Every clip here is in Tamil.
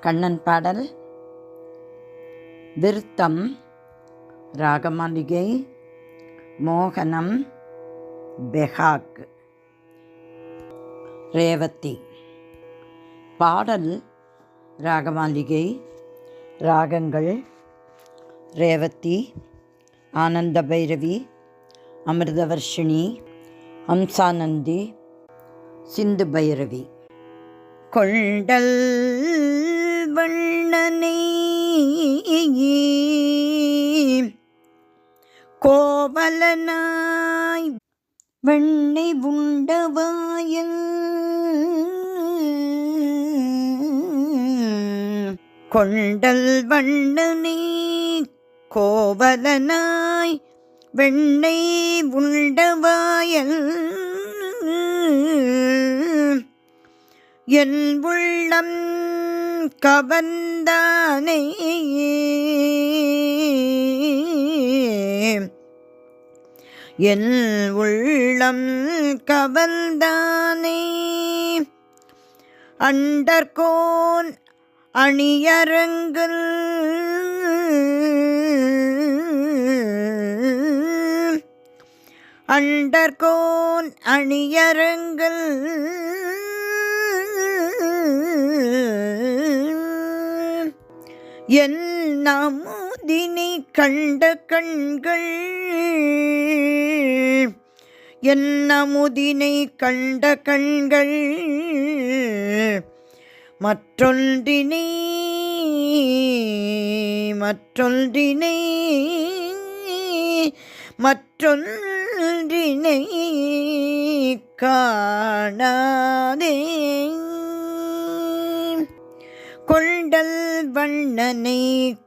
கண்ணன் பாடல். விருத்தம் ராகமாளிகை மோகனம் பெஹாக். ரேவதி. பாடல் ராகமாளிகை. ராகங்கள் ரேவதி, ஆனந்த பைரவி, அமிர்தவர்ஷினி, ஹம்சானந்தி, சிந்து பைரவி. கொண்டல் வண்ணனை கோவலனாய் வெண்ணை உண்டவாயல் கொண்டல் வண்ணனை கோவலனாய் வெண்ணை உண்டவாயல் என் உள்ளம் கவர்ந்தானே என் உள்ளம் கவர்ந்தானே அண்டர்கோன் அணியரங்கள் அண்டர்கோன் அணியரங்கள் என் அமுதினை கண்ட கண்கள் என் அமுதினை கண்ட கண்கள் மற்றொன்றினை மற்றொன்றினை மற்றொன்றினை காணாதே கொண்டல் வண்ணனை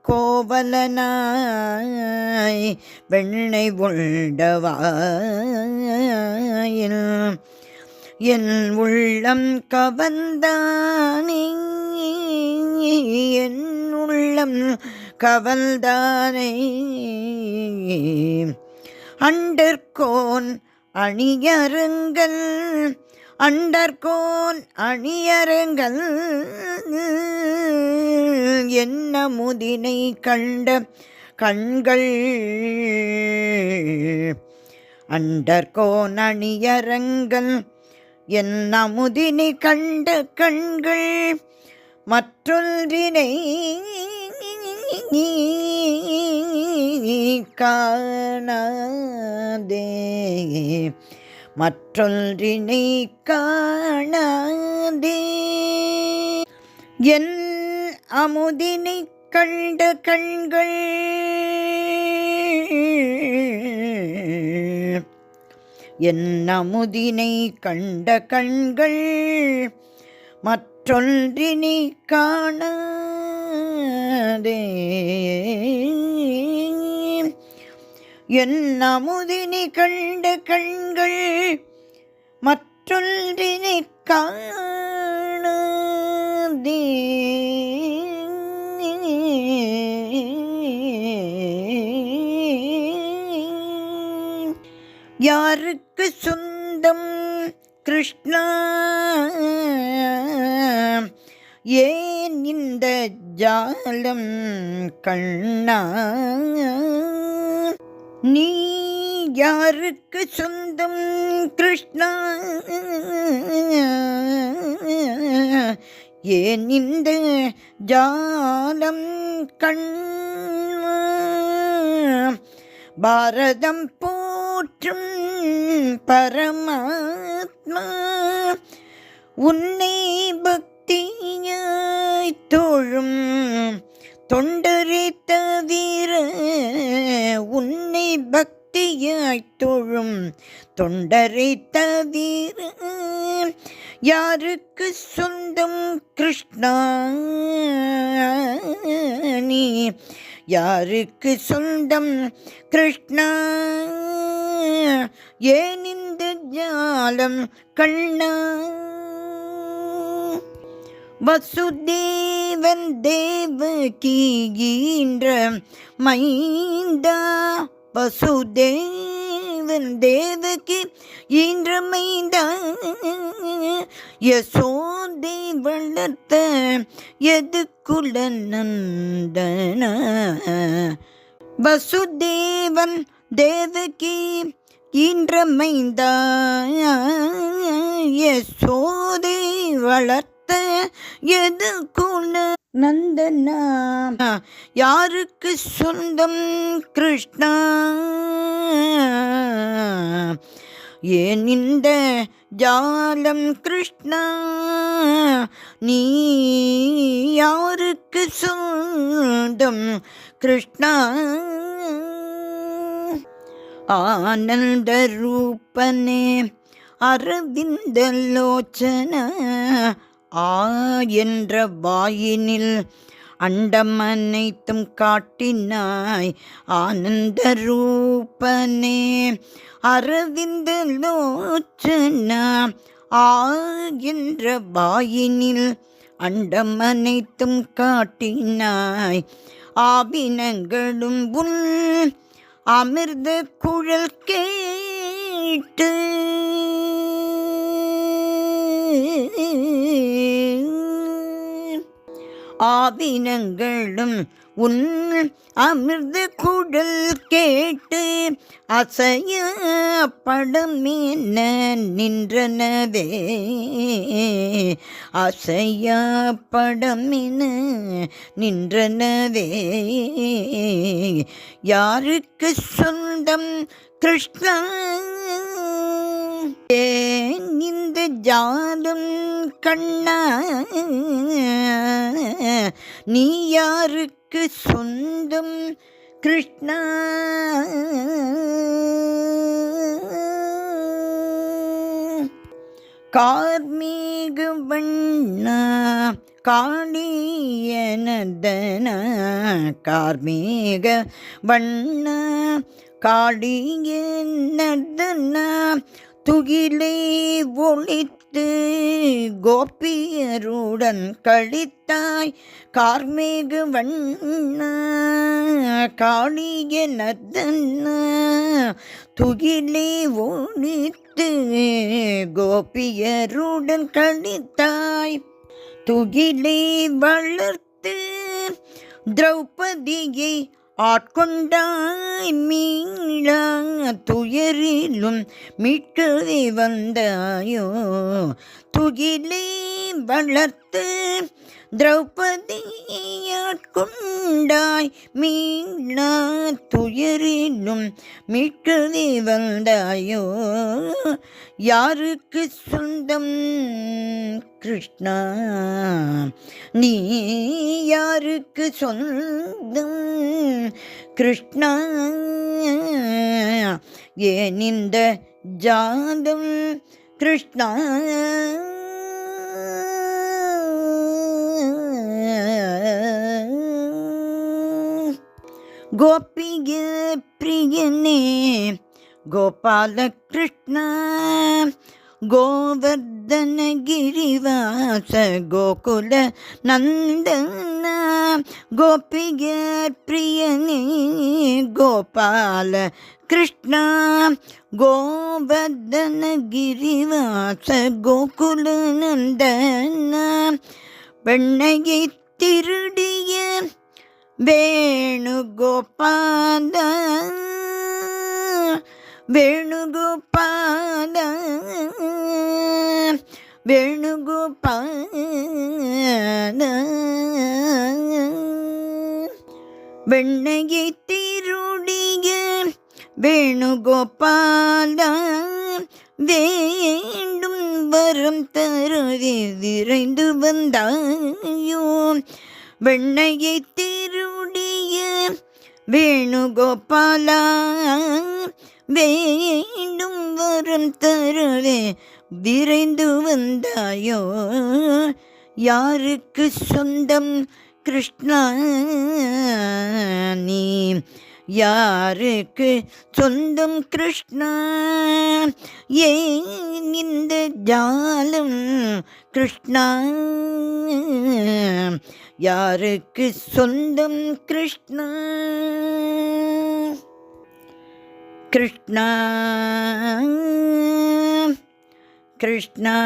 கோவலனாய் வெண்ணை உண்டவாயில் என் உள்ளம் கவர்ந்தானே என் உள்ளம் கவர்ந்தானே அண்டர்கோன் அணியரங்கள் அண்டர்கோன் அணியரங்கள் என்ன முதினை கண்ட கண்கள் அண்டர்கோன் அணியரங்கள் என்ன முதினை கண்ட கண்கள் மற்றொன்றினை காணாதே மற்றொன்றினை காணாதே என் அமுதினை கண்ட கண்கள் என் அமுதினை கண்ட கண்கள் மற்றொன்றினை காணாதே என் அமுதினை கண்ட கண்கள் மற்றொன்றினை காணாதே யாருக்கு சொந்தம் கிருஷ்ணா ஏன் இந்த ஜாலம் கண்ணா நீ யாருக்கு சொந்தம் கிருஷ்ணா ஏன் இந்த ஜாலம் கண்ணா பாரதம் போற்றும் பரமாத்மா உன்னை பக்தியாய் தோழும் தொண்டரை தவிர உன்னை பக்தியாய் தோழும் தொண்டரை தவிர யாருக்கு சொந்தம் கிருஷ்ணா நீ யாருக்கு சொந்தம் கிருஷ்ணா ஏன் இந்த ஜாலம் கண்ணா வசுதேவன் தேவகி ஈன்ற மைந்தா வசுதேவ வசுதேவன் தேவகி ஈன்ற மைந்தா யசோதை வளர்த்த யதுகுல நந்தன. வசுதேவன் தேவகி ஈன்ற மைந்தா யசோதை வளர்த்த யதுகுல நந்தனா. யாருக்கு சொந்தம் கிருஷ்ணா ஏன் இந்த ஜாலம் கிருஷ்ணா, நீ யாருக்கு சொந்தம் கிருஷ்ணா. ஆனந்த ரூபனே அரவிந்த லோச்சன, ஆ என்ற வாயினில் அண்டம் அனைத்தும் காட்டினாய். ஆனந்த ரூபனே அரவிந்த லோச்சனா, ஆ என்ற வாயினில் அண்டம் அனைத்தும் காட்டினாய். ஆவினங்களும் உன் அமிர்த குழல் கேட்டு ஆவினங்களும் உன் அமிர்த குழல் கேட்டு அசைய படமென நின்றனவே. அசைய படமென நின்றனவே. யாருக்கு சொந்தம் கிருஷ்ணா ஏன் இந்த ஜாலம் கண்ணா, நீ யாருக்கு சொந்தம் கிருஷ்ணா. கார்மேக வண்ணா காளியனதன, கார்மேக வண்ணா காளியனதன, துகிலை ஒளித்து கோபியருடன் கழித்தாய். கார்மேக வண்ணா காளியனதன, துகிலை ஒளித்து கோபியருடன் கழித்தாய். துகிலை வளர்த்து திரௌபதியை ஆட்கொண்டாய். மீளா துயரிலும் மீட்கவே வந்தாயோ. துகிலை வளர்த்து திரௌபதியை ஆட்கொண்டாய். மீளா துயரிலும் மீட்கவே வந்தாயோ. யாருக்கு சொந்தம் கிருஷ்ணா, நீ யாருக்கு சொந்தம் கிருஷ்ணா. ஏன் இந்த ஜாலம் கிருஷ்ணா. கோபிக பிரியனே கோபால கிருஷ்ணா, கோவர்தன கிரிவாச கோகுல நந்தன. கோபிக பிரியனே கோபால கிருஷ்ணா, கோவர்தன கிரிவாச கோகுல நந்தன. வெண்ணையை திருடிய வேணுகோபால, வேணுகோபால, வேணுகோபால. வெண்ணையை திருடிய வேணுகோபால, வேண்டும் வரம் தருவே விரைந்து வந்தாயோ. வெண்ணையை திருடிய வேணுகோபாலா, வேண்டும் வரம் தருவே விரைந்து வந்தாயோ. யாருக்கு சொந்தம் கிருஷ்ணா, நீ யாருக்கு சொந்தம் கிருஷ்ணா. ஏன் இந்த ஜாலம் கிருஷ்ணா, யாருக்கு சொந்தம் கிருஷ்ணா. கிருஷ்ணா கிருஷ்ணா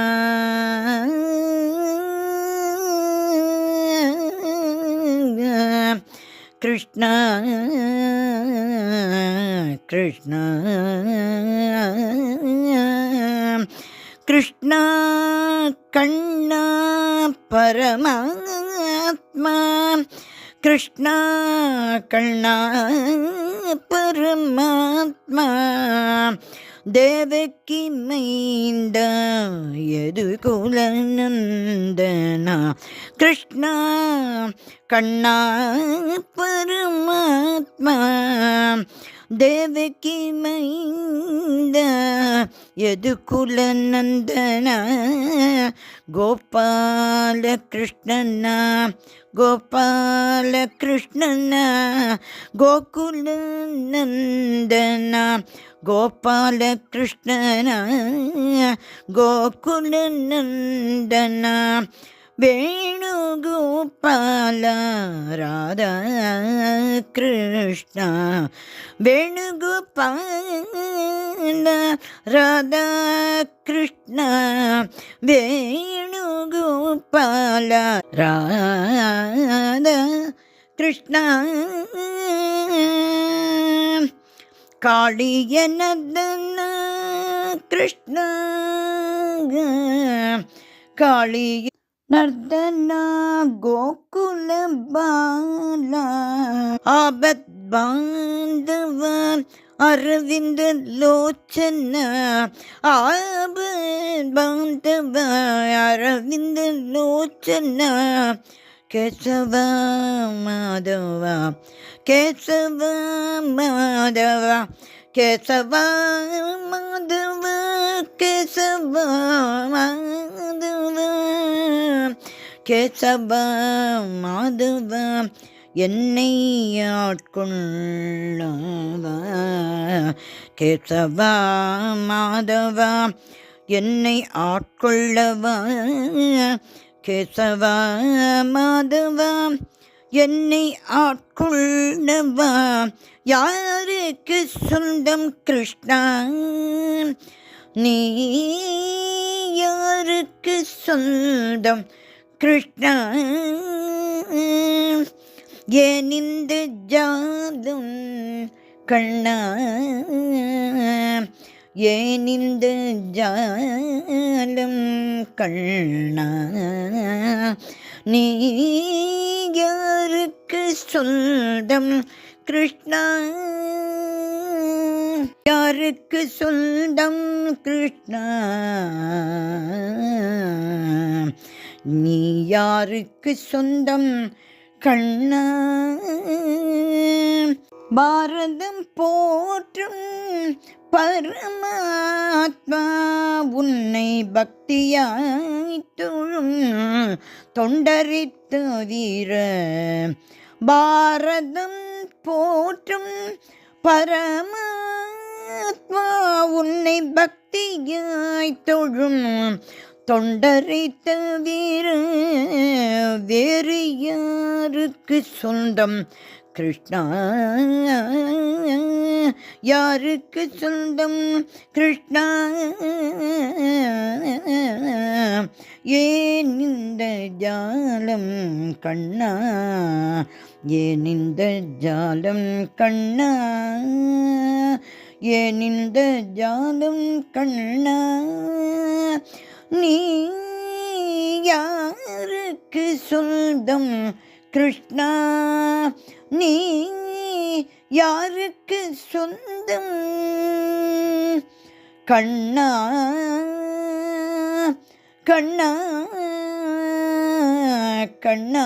கிருஷ்ணா கிருஷ்ணா கிருஷ்ணா கண்ணா பரமாத்மா கிருஷ்ணா கண்ணா பரமாத்மா தேவகி மைந்த யதுகுலநந்தனா கிருஷ்ணா கண்ணா பரமாத்மா தேவகி மைந்த யதுகுலநந்தனா கோபால கிருஷ்ணனா கோபால கிருஷ்ணனா கோகுலநந்தனா கோபால கிருஷ்ணனா கோகுலநந்தனா வேணுகோபால ராதா கிருஷ்ணா வேணுகோபால ராதா கிருஷ்ணா வேணுகோபால ராதா கிருஷ்ணா காளியநந்தன கிருஷ்ண காளிய நர்தனா கோகுல பாலா ஆபத் பாந்தவ அரவிந்த லோச்சன ஆபத் பாந்தவ அரவிந்த லோச்சன கேசவ மாதவ கேசவ மாதவ கேசவ மாதவ கேசவ மாதவ கேசவ மாதவ என்னை ஆட்கொள்ளவா கேசவ மாதவ என்னை ஆட்கொள்ளவா கேசவ மாதவ என்னை ஆட்கொள்ளவா யாருக்கு சொந்தம் கிருஷ்ணா நீ யாருக்கு சொந்தம் கிருஷ்ணா ஏன் இந்த ஜாலம் கண்ணா ஏன் இந்த ஜாலம் கண்ணா நீ யாருக்கு சொந்தம் கிருஷ்ணா யாருக்கு சொந்தம் கிருஷ்ணா நீ யாருக்கு சொந்தம் கண்ணா பாரதம் போற்றும் பரமாத்மா உன்னை பக்தியாய் தொழும் தொண்டரித்த வீர பாரதம் போற்றும் பரமாத்மா உன்னை பக்தியாய் தொழும் தொண்டரை தவிர வேறு யாருக்கு சொந்தம் கிருஷ்ணா யாருக்கு சொந்தம் கிருஷ்ணா ஏன் இந்த ஜாலம் கண்ணா ஏன் இந்த ஜாலம் கண்ணா ஏன் இந்த ஜாலம் கண்ணா நீ யாருக்கு சொந்தம் கிருஷ்ணா நீ யாருக்கு சொந்தம் கண்ணா கண்ணா கண்ணா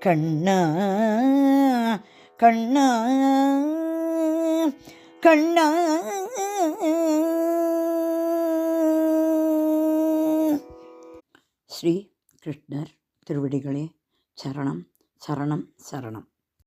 கண்ணா கண்ணா கண்ணா ஸ்ரீ கிருஷ்ணர் திருவடிகளே சரணம் சரணம் சரணம்.